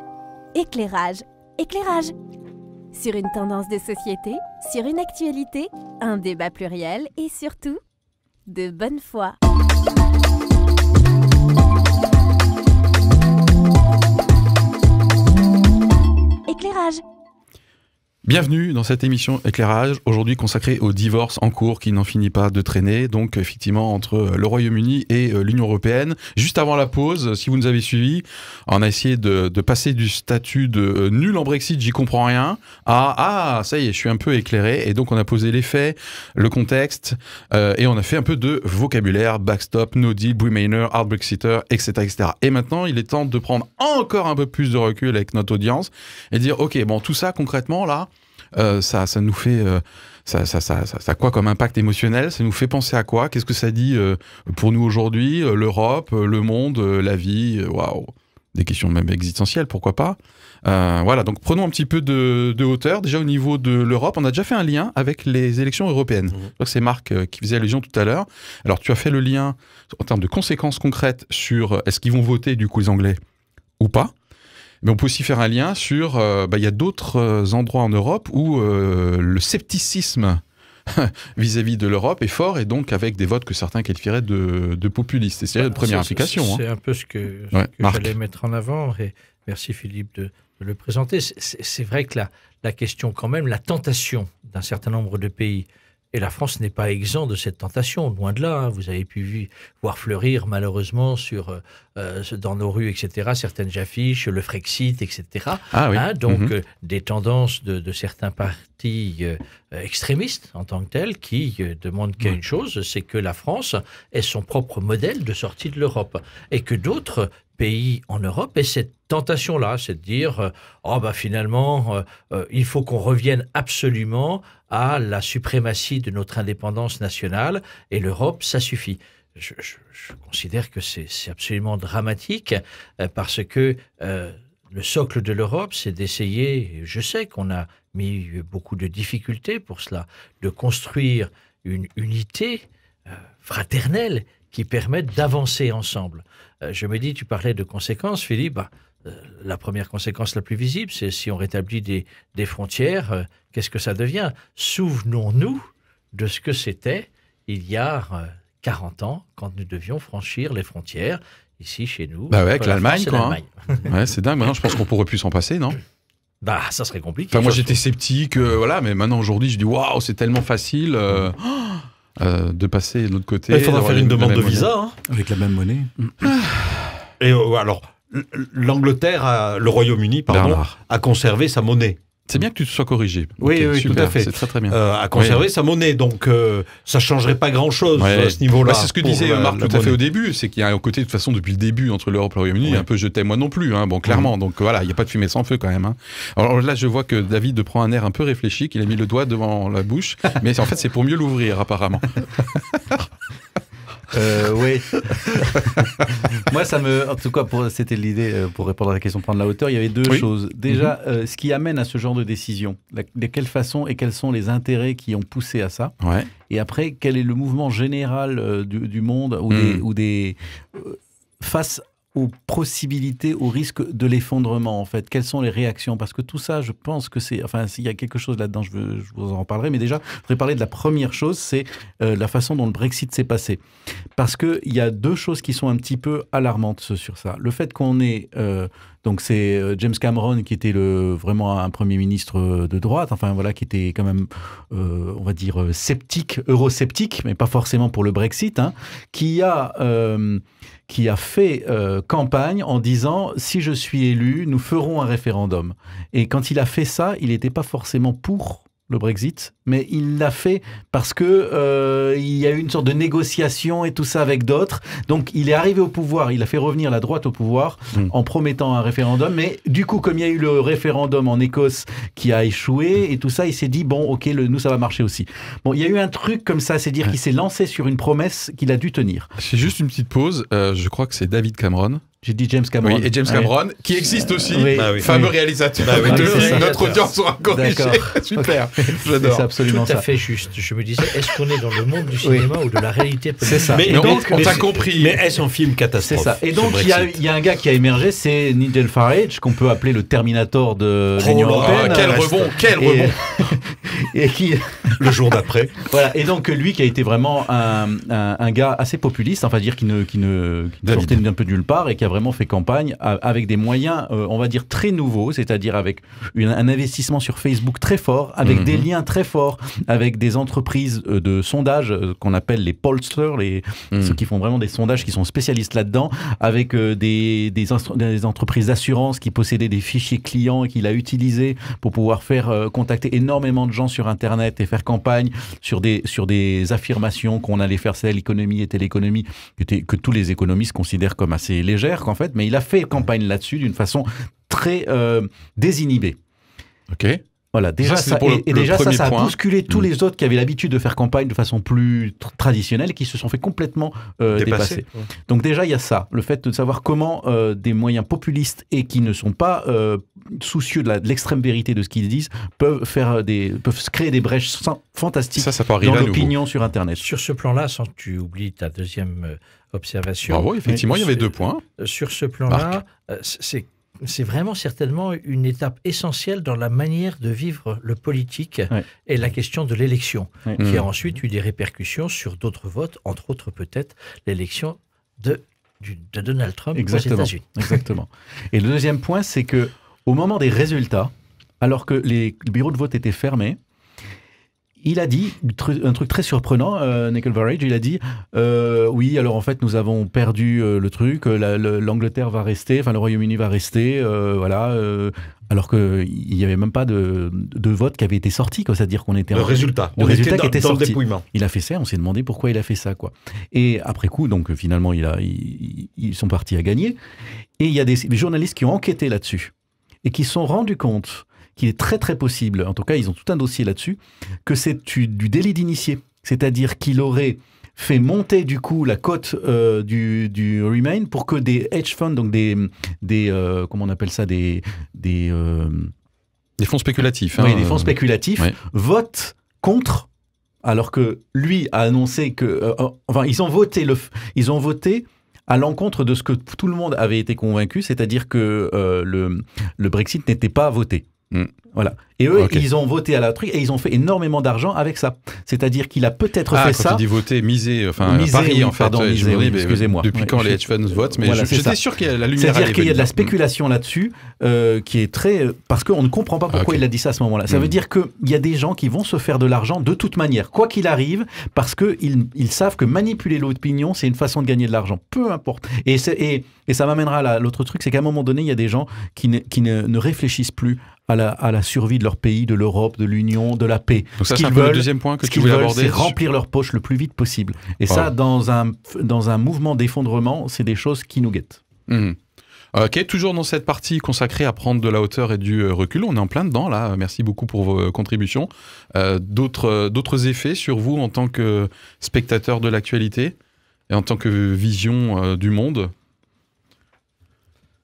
éclairage, éclairage. Sur une tendance de société, sur une actualité, un débat pluriel et surtout, de bonne foi. Éclairage. Bienvenue dans cette émission Éclairage, aujourd'hui consacrée au divorce en cours qui n'en finit pas de traîner, donc effectivement entre le Royaume-Uni et l'Union européenne. Juste avant la pause, si vous nous avez suivis, on a essayé de passer du statut de nul en Brexit, j'y comprends rien, à ça y est, je suis un peu éclairé, et donc on a posé les faits, le contexte, et on a fait un peu de vocabulaire, backstop, no deal, Remainer, hard Brexiter, etc., etc. Et maintenant, il est temps de prendre encore un peu plus de recul avec notre audience et dire, ok, bon, tout ça concrètement là, ça nous fait ça a quoi comme impact émotionnel? Ça nous fait penser à quoi? Qu'est-ce que ça dit pour nous aujourd'hui? L'Europe, le monde, la vie, waouh, des questions même existentielles, pourquoi pas? Voilà, donc prenons un petit peu de hauteur. Déjà au niveau de l'Europe, on a déjà fait un lien avec les élections européennes. C'est Marc qui faisait allusion tout à l'heure. Alors tu as fait le lien en termes de conséquences concrètes sur est-ce qu'ils vont voter du coup les Anglais ou pas? Mais on peut aussi faire un lien sur, y a d'autres endroits en Europe où le scepticisme vis-à-vis de l'Europe est fort, et donc avec des votes que certains qualifieraient de populistes. Et c'est la première implication. C'est un peu ce que j'allais mettre en avant, et merci Philippe de le présenter. C'est vrai que la question quand même, la tentation d'un certain nombre de pays, et la France n'est pas exempt de cette tentation, loin de là. Vous avez pu voir fleurir malheureusement dans nos rues, etc., certaines affiches, le Frexit, etc. Ah oui. Des tendances de certains partis extrémistes en tant que tels qui demandent qu'à une chose, c'est que la France ait son propre modèle de sortie de l'Europe, et que d'autres pays en Europe aient cette tentation-là, c'est de dire finalement, il faut qu'on revienne absolument à la suprématie de notre indépendance nationale, et l'Europe, ça suffit. Je considère que c'est absolument dramatique, parce que le socle de l'Europe, c'est d'essayer, je sais qu'on a mis beaucoup de difficultés pour cela, de construire une unité fraternelle qui permette d'avancer ensemble. Je me dis, tu parlais de conséquences, Philippe, la première conséquence la plus visible, c'est si on rétablit des frontières, qu'est-ce que ça devient? Souvenons-nous de ce que c'était il y a 40 ans, quand nous devions franchir les frontières. ici, chez nous. Bah ouais, avec entre la l'Allemagne, France et quoi, hein. l'Allemagne. Ouais, c'est dingue. Maintenant, je pense qu'on pourrait plus s'en passer, non? Bah, ça serait compliqué. Enfin, moi, surtout. j'étais sceptique, voilà, mais maintenant, aujourd'hui, je dis waouh, c'est tellement facile de passer de l'autre côté. Il faudra d'avoir faire une la demande de même monnaie. visa. Hein. Avec la même monnaie. Et alors, l'Angleterre, le Royaume-Uni, pardon, Bernard. a conservé sa monnaie. C'est bien que tu te sois corrigé. Oui, Ok, oui, super, tout à fait. C'est très très bien. A conservé sa monnaie, donc ça changerait pas grand-chose Ouais. à ce niveau-là. Bah, c'est ce que pour disait la- Marc la tout à fait monnaie. au début, c'est qu'il y a un côté de toute façon depuis le début entre l'Europe et le Royaume-Uni, Ouais. un peu je t'aime moi non plus, hein, bon clairement, donc voilà, il n'y a pas de fumée sans feu quand même. Hein. Alors là je vois que David prend un air un peu réfléchi, qu'il a mis le doigt devant la bouche, mais en fait c'est pour mieux l'ouvrir apparemment. Oui. Moi, en tout cas, c'était l'idée pour répondre à la question de prendre la hauteur. Il y avait deux Oui. choses. Déjà, ce qui amène à ce genre de décision. De quelle façon et quels sont les intérêts qui ont poussé à ça. Ouais. Et après, quel est le mouvement général du monde face aux possibilités, aux risques de l'effondrement, en fait. Quelles sont les réactions? Parce que tout ça, je pense que c'est... Enfin, s'il y a quelque chose là-dedans, je vous en parlerai. Mais déjà, je voudrais parler de la première chose, c'est la façon dont le Brexit s'est passé. Parce qu'il y a deux choses qui sont un petit peu alarmantes sur ça. Le fait qu'on ait... donc, c'est James Cameron qui était vraiment un Premier ministre de droite, enfin, voilà, qui était quand même, on va dire, sceptique, eurosceptique, mais pas forcément pour le Brexit, hein, qui a fait campagne en disant « si je suis élu, nous ferons un référendum ». Et quand il a fait ça, il n'était pas forcément pour le Brexit, mais il l'a fait parce que il y a eu une sorte de négociation et tout ça avec d'autres. Donc il est arrivé au pouvoir, il a fait revenir la droite au pouvoir en promettant un référendum. Mais du coup, comme il y a eu le référendum en Écosse qui a échoué et tout ça, il s'est dit bon, ok, nous ça va marcher aussi. Bon, il y a eu un truc comme ça, c'est dire qu'il s'est lancé sur une promesse qu'il a dû tenir. C'est juste une petite pause, je crois que c'est David Cameron. J'ai dit James Cameron. Oui, et James Cameron, qui existe aussi, Oui. Bah oui. fameux Oui. réalisateur. Bah oui, de c'est ça. notre audience sera corrigée. D'accord. Super, C'est j'adore. absolument Tout à ça. fait juste. Je me disais, est-ce qu'on est dans le monde du cinéma ou de la réalité politique? C'est ça. Mais Mais donc, on t'a mais- compris. Mais est-ce un film C'est catastrophe? ça. Et ce donc, Brexit il y a un gars qui a émergé, c'est Nigel Farage, qu'on peut appeler le Terminator de Oh l'Union là, européenne. quel rebond, quel rebond. Et qui, le jour d'après. voilà. Et donc, lui qui a été vraiment un gars assez populiste, enfin, dire qui David. sortait d'un peu de nulle part et qui a vraiment fait campagne avec des moyens, on va dire, très nouveaux, c'est-à-dire avec un investissement sur Facebook très fort, avec des liens très forts, avec des entreprises de sondage qu'on appelle les pollsters, ceux qui font vraiment des sondages, qui sont spécialistes là-dedans, avec des entreprises d'assurance qui possédaient des fichiers clients et qu'il a utilisés pour pouvoir faire contacter énormément de gens sur Internet et faire campagne sur des affirmations qu'on allait faire telle économie et telle économie, que tous les économistes considèrent comme assez légères, qu'en fait, mais il a fait campagne là-dessus d'une façon très désinhibée. Ok. Voilà, déjà Ça, c'est ça, pour et le déjà ça, premier ça a point. bousculé tous les autres qui avaient l'habitude de faire campagne de façon plus traditionnelle et qui se sont fait complètement dépasser. Donc déjà, il y a ça, le fait de savoir comment des moyens populistes et qui ne sont pas soucieux de l'extrême vérité de ce qu'ils disent peuvent se créer des brèches fantastiques Ça peut arriver dans à nouveau. l'opinion sur Internet. Sur ce plan-là, sans que tu oublies ta deuxième observation. Bravo, effectivement, il y avait 2 points. Sur ce plan-là, c'est vraiment certainement une étape essentielle dans la manière de vivre le politique et la question de l'élection, qui a ensuite eu des répercussions sur d'autres votes, entre autres peut-être l'élection de Donald Trump aux États-Unis. Exactement. Et le deuxième point, c'est que au moment des résultats, alors que les bureaux de vote étaient fermés, il a dit un truc très surprenant, Nigel Farage, il a dit oui, alors en fait nous avons perdu le truc, l'Angleterre va rester, enfin le Royaume-Uni va rester, voilà, alors qu'il n'y avait même pas de vote qui avait été sorti, quoi, c'est-à-dire qu'on était... Le résultat. Le On résultat était qui était dans le sorti. dépouillement. Il a fait ça, on s'est demandé pourquoi il a fait ça, quoi. Et après coup, donc finalement, ils sont partis à gagner. Et il y a des journalistes qui ont enquêté là-dessus et qui se sont rendus compte qu'il est très très possible, en tout cas ils ont tout un dossier là-dessus, que c'est du délit d'initié. C'est-à-dire qu'il aurait fait monter du coup la cote du Remain pour que des hedge funds, donc des comment on appelle ça, des fonds spéculatifs. Oui, des fonds spéculatifs votent contre, alors que lui a annoncé que... enfin, ils ont voté à l'encontre de ce que tout le monde avait été convaincu, c'est-à-dire que le Brexit n'était pas voté. Voilà. Et eux, Ok. ils ont voté à la truc et ils ont fait énormément d'argent avec ça. C'est-à-dire qu'il a peut-être fait quand ça. tu dis voter, miser, enfin Miser, parier oui, en fait. pardon, Ouais, miser, je me oui, dis, mais excusez-moi. Depuis Ouais, quand je- les hedge funds votent, mais Voilà, c'est j'étais ça. sûr qu'il y a la lumière C'est-à-dire allait qu'il y a de la venir. spéculation là-dessus qui est très... parce qu'on ne comprend pas pourquoi Ok. il a dit ça à ce moment-là. Ça veut dire qu'il y a des gens qui vont se faire de l'argent de toute manière, quoi qu'il arrive, parce qu'ils savent que manipuler l'opinion, c'est une façon de gagner de l'argent. Peu importe. Et ça m'amènera à l'autre truc, c'est qu'à un moment donné, il y a des gens qui ne réfléchissent plus à la survie de leur pays, de l'Europe, de l'Union, de la paix. Donc ça, Ce c'est un qu'ils peu le veulent, deuxième point que ce tu qu'ils voulais veulent, aborder. c'est remplir leur poche le plus vite possible. Et ça, dans un mouvement d'effondrement, c'est des choses qui nous guettent. Mhm. Ok, toujours dans cette partie consacrée à prendre de la hauteur et du recul, on est en plein dedans là. Merci beaucoup pour vos contributions. D'autres effets sur vous en tant que spectateur de l'actualité et en tant que vision du monde?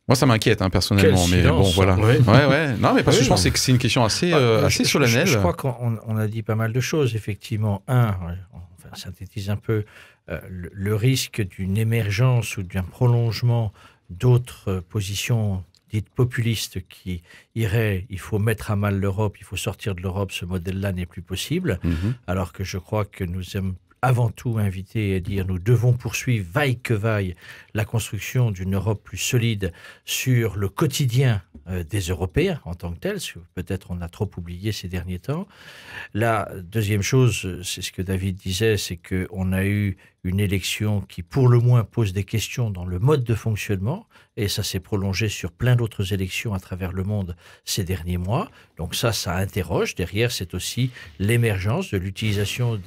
Moi, ça m'inquiète personnellement, Quel mais bon, silence. voilà. Ouais. Ouais. Non, mais parce que Oui, je pense non. que c'est une question assez Je solennelle. Je crois qu'on a dit pas mal de choses, effectivement. On synthétise un peu le risque d'une émergence ou d'un prolongement d'autres positions dites populistes qui iraient, il faut mettre à mal l'Europe, il faut sortir de l'Europe, ce modèle-là n'est plus possible, Mhm. alors que je crois que nous sommes avant tout invités à dire nous devons poursuivre, vaille que vaille, la construction d'une Europe plus solide sur le quotidien des Européens en tant que tels, parce que peut-être on a trop oublié ces derniers temps. La deuxième chose, c'est ce que David disait, c'est qu'on a eu une élection qui, pour le moins, pose des questions dans le mode de fonctionnement, et ça s'est prolongé sur plein d'autres élections à travers le monde ces derniers mois. Donc ça interroge. Derrière, c'est aussi l'émergence de l'utilisation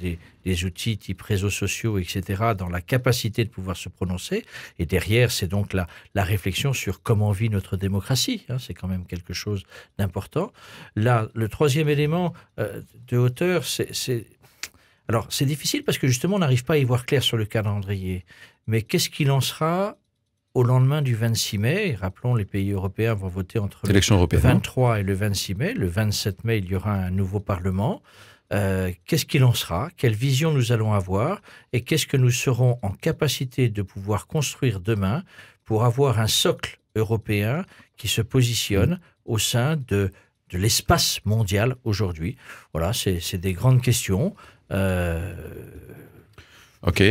des outils type réseaux sociaux, etc., dans la capacité de pouvoir se prononcer. Et derrière, c'est donc la réflexion sur comment vit notre démocratie. C'est quand même quelque chose d'important. Là, le troisième élément de hauteur, alors, c'est difficile parce que justement, on n'arrive pas à y voir clair sur le calendrier. Mais qu'est-ce qu'il en sera au lendemain du 26 mai? Et rappelons, les pays européens vont voter entre le Élection européenne. 23 et le 26 mai. Le 27 mai, il y aura un nouveau Parlement. Qu'est-ce qu'il en sera? Quelle vision nous allons avoir? Et qu'est-ce que nous serons en capacité de pouvoir construire demain pour avoir un socle européen qui se positionne au sein de l'espace mondial aujourd'hui? Voilà, c'est des grandes questions. Ok.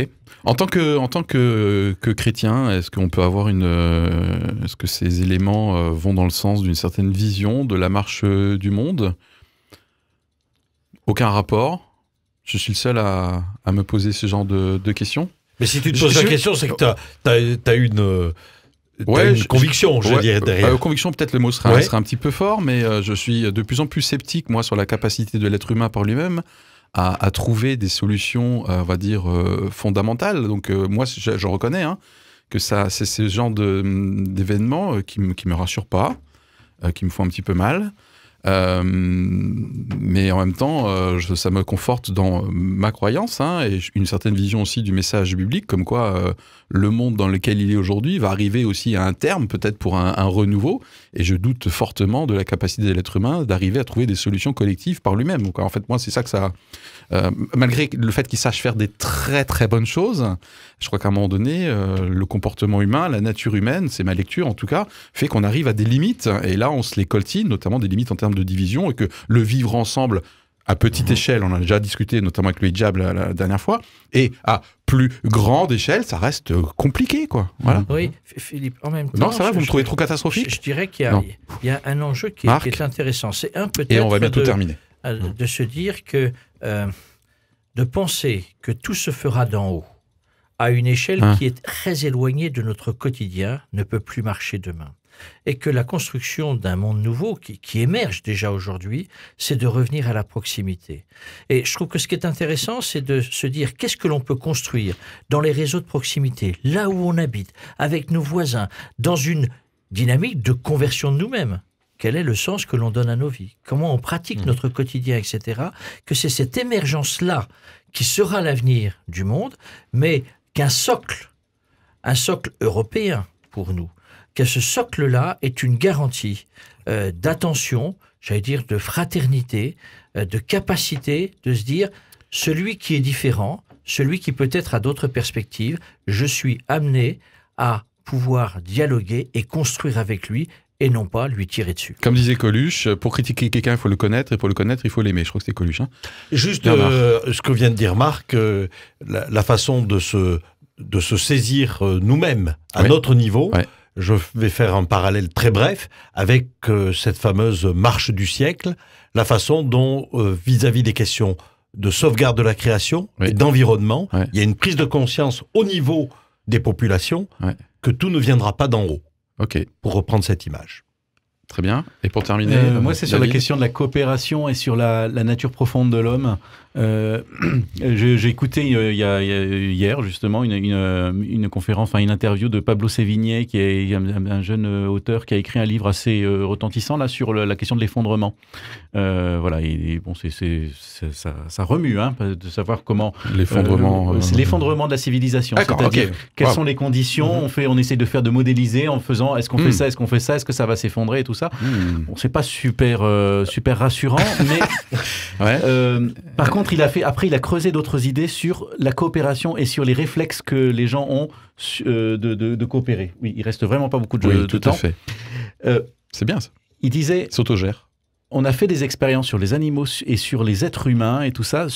En tant que chrétien, est-ce qu'on peut avoir est-ce que ces éléments vont dans le sens d'une certaine vision de la marche du monde? Aucun rapport. Je suis le seul à me poser ce genre de questions. Mais si tu te poses la question, c'est que t'as une conviction, je dirais, derrière. Conviction, peut-être le mot serait un petit peu fort, mais je suis de plus en plus sceptique, moi, sur la capacité de l'être humain par lui-même à trouver des solutions, on va dire, fondamentales. Donc, moi, je reconnais que c'est ce genre d'événements qui me rassurent pas, qui me font un petit peu mal. Mais en même temps, ça me conforte dans ma croyance et une certaine vision aussi du message biblique, comme quoi le monde dans lequel il est aujourd'hui va arriver aussi à un terme, peut-être pour un renouveau, et je doute fortement de la capacité de l'être humain d'arriver à trouver des solutions collectives par lui-même. Donc en fait, moi, c'est ça que ça... malgré le fait qu'il sache faire des très très bonnes choses, je crois qu'à un moment donné, le comportement humain, la nature humaine, c'est ma lecture en tout cas, fait qu'on arrive à des limites, et là on se les coltine, notamment des limites en termes de division, et que le vivre ensemble à petite échelle, on en a déjà discuté notamment avec le hijab la dernière fois, et à plus grande échelle, ça reste compliqué, quoi. Voilà. Oui, Philippe, en même temps... Non, ça va, vous me trouvez trop catastrophique? Je dirais qu'il y a un enjeu qui est intéressant. C'est peut-être... Et on va bientôt terminer. De se dire que... de penser que tout se fera d'en haut, à une échelle qui est très éloignée de notre quotidien, ne peut plus marcher demain. Et que la construction d'un monde nouveau, qui émerge déjà aujourd'hui, c'est de revenir à la proximité. Et je trouve que ce qui est intéressant, c'est de se dire qu'est-ce que l'on peut construire dans les réseaux de proximité, là où on habite, avec nos voisins, dans une dynamique de conversion de nous-mêmes. Quel est le sens que l'on donne à nos vies? Comment on pratique notre quotidien, etc. Que c'est cette émergence-là qui sera l'avenir du monde, mais qu'un socle européen pour nous, que ce socle-là est une garantie d'attention, j'allais dire de fraternité, de capacité de se dire, celui qui est différent, celui qui peut-être a d'autres perspectives, je suis amené à pouvoir dialoguer et construire avec lui et non pas lui tirer dessus. Comme disait Coluche, pour critiquer quelqu'un, il faut le connaître, et pour le connaître, il faut l'aimer. Je crois que c'était Coluche. Hein. Juste Bernard. ce que vient de dire Marc, la façon de se saisir nous-mêmes à Ouais. notre niveau, Ouais. je vais faire un parallèle très bref avec cette fameuse marche du siècle, la façon dont, vis-à-vis des questions de sauvegarde de la création Oui. et d'environnement, Ouais. il y a une prise de conscience au niveau des populations Ouais. que tout ne viendra pas d'en haut, Ok, pour reprendre cette image. très bien. Et pour terminer, Moi, c'est sur la David question de la coopération et sur la nature profonde de l'homme. J'ai écouté hier, justement, une conférence, enfin une interview de Pablo Sévigné, qui est un jeune auteur qui a écrit un livre assez retentissant là, sur la question de l'effondrement. Voilà, et bon, ça remue hein, de savoir comment... L'effondrement. c'est l'effondrement de la civilisation. D'accord, C'est-à-dire ok. quelles Wow. sont les conditions, on essaie de faire de modéliser en faisant est-ce qu'on fait ça, est-ce qu'on fait ça, est-ce que ça va s'effondrer et tout ça. Bon, c'est pas super rassurant, mais Ouais. par contre, il a creusé d'autres idées sur la coopération et sur les réflexes que les gens ont de coopérer. Oui, il reste vraiment pas beaucoup de Oui, tout temps. à fait. Euh, C'est bien ça. Il disait, S'autogère. on a fait des expériences sur les animaux et sur les êtres humains et tout ça,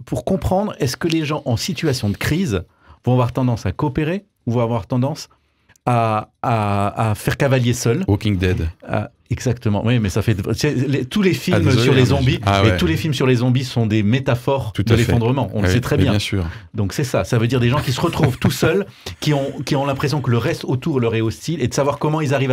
pour comprendre est-ce que les gens en situation de crise vont avoir tendance à coopérer ou vont avoir tendance à faire cavalier seul. Walking Dead. Exactement, oui, mais ça fait... tous les films désolé, sur les hein, zombies, ah ouais. tous les films sur les zombies sont des métaphores Tout de à fait. l'effondrement. On le Ouais, sait très mais bien. Bien sûr. Donc c'est ça veut dire des gens qui se retrouvent tout seuls, qui ont l'impression que le reste autour leur est hostile, et de savoir comment ils arrivent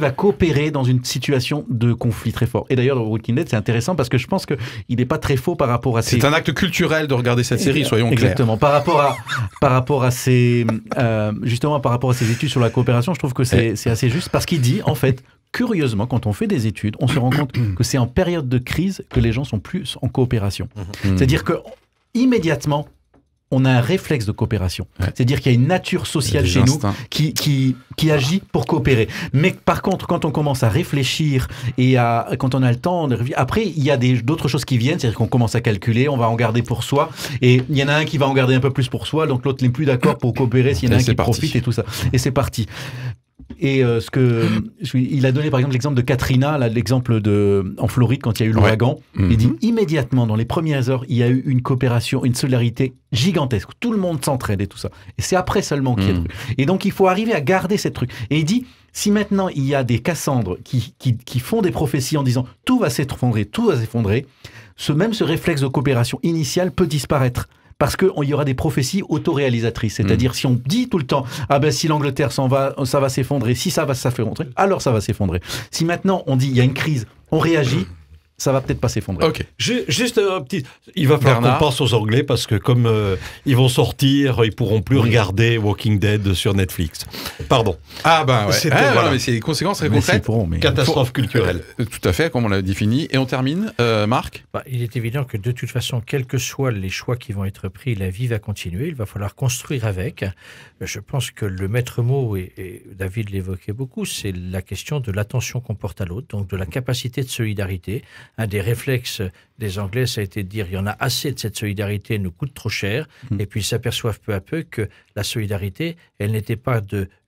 à coopérer dans une situation de conflit très fort. Et d'ailleurs, dans Walking Dead, c'est intéressant parce que je pense qu'il n'est pas très faux par rapport à ces... C'est un acte culturel de regarder cette série, soyons clairs. Exactement. Par rapport à ces études sur la coopération, je trouve que c'est assez juste parce qu'il dit, en fait, curieusement, quand on fait des études, on se rend compte que c'est en période de crise que les gens sont plus en coopération. C'est-à-dire que immédiatement, on a un réflexe de coopération. Ouais. C'est-à-dire qu'il y a une nature sociale Des chez nous instincts. qui agit pour coopérer. Mais par contre, quand on commence à réfléchir et quand on a le temps, après, il y a d'autres choses qui viennent, c'est-à-dire qu'on commence à calculer, on va en garder pour soi, et il y en a un qui va en garder un peu plus pour soi, donc l'autre n'est plus d'accord pour coopérer s'il y en a Et un c'est qui parti. profite et tout ça. Et c'est parti. Et il a donné par exemple l'exemple de Katrina, là, l'exemple en Floride quand il y a eu l'ouragan. Mhm. Il dit immédiatement dans les premières heures, il y a eu une coopération, une solidarité gigantesque. Tout le monde s'entraide et tout ça. Et c'est après seulement qu'il y a Mhm. truc. Et donc il faut arriver à garder cette truc. Et il dit si maintenant il y a des Cassandres qui font des prophéties en disant tout va s'effondrer, ce réflexe de coopération initiale peut disparaître. Parce qu'il y aura des prophéties autoréalisatrices. C'est-à-dire, si on dit tout le temps, si l'Angleterre s'en va, ça va s'effondrer. Si ça va s'effondrer, alors ça va s'effondrer. Si maintenant on dit, il y a une crise, on réagit, ça va peut-être pas s'effondrer. Ok. Juste un petit... Il va falloir Bernard. qu'on pense aux Anglais parce que comme ils vont sortir, ils pourront plus regarder Walking Dead sur Netflix. Pardon. Ah ben ouais. C'était- Ah, voilà. mais c'est des conséquences très Mais c'est concrètes. pour, mais... Catastrophe culturelle. Tout à fait, comme on l'a défini. Et on termine, Marc. Il est évident que de toute façon, quels que soient les choix qui vont être pris, la vie va continuer. Il va falloir construire avec. Je pense que le maître mot, et David l'évoquait beaucoup, c'est la question de l'attention qu'on porte à l'autre, donc de la capacité de solidarité. Un des réflexes des Anglais, ça a été de dire il y en a assez de cette solidarité, elle nous coûte trop cher. Et puis ils s'aperçoivent peu à peu que la solidarité, elle n'était pas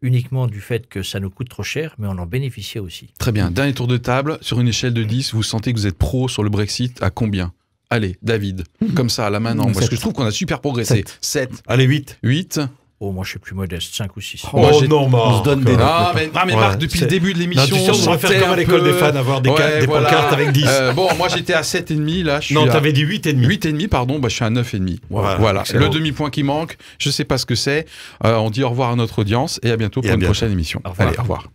uniquement du fait que ça nous coûte trop cher, mais on en bénéficiait aussi. Très bien. Dernier tour de table. Sur une échelle de 10, vous sentez que vous êtes pro sur le Brexit à combien? Allez, David. Comme ça, à la main, non. Parce que je trouve qu'on a super progressé. 7. Allez, 8. 8. Oh, moi je suis plus modeste, 5 ou 6. Moi, j'ai- non, Marc. on se donne des- Ah, mais Ouais, Marc, depuis le c'est- début de Non, l'émission, tu sais, on devrait sentait faire comme à un l'école peu- des fans, avoir des voilà. pancartes avec 10. Bon, moi j'étais à 7,5, là je suis Non, à t'avais dit 8,5. 8,5, pardon, bah, je suis à 9,5. Voilà, Voilà, excellent. le demi-point qui manque, je sais pas ce que c'est. On dit au revoir à notre audience et à bientôt Et pour à une bientôt. prochaine émission. Au revoir. Allez, au revoir.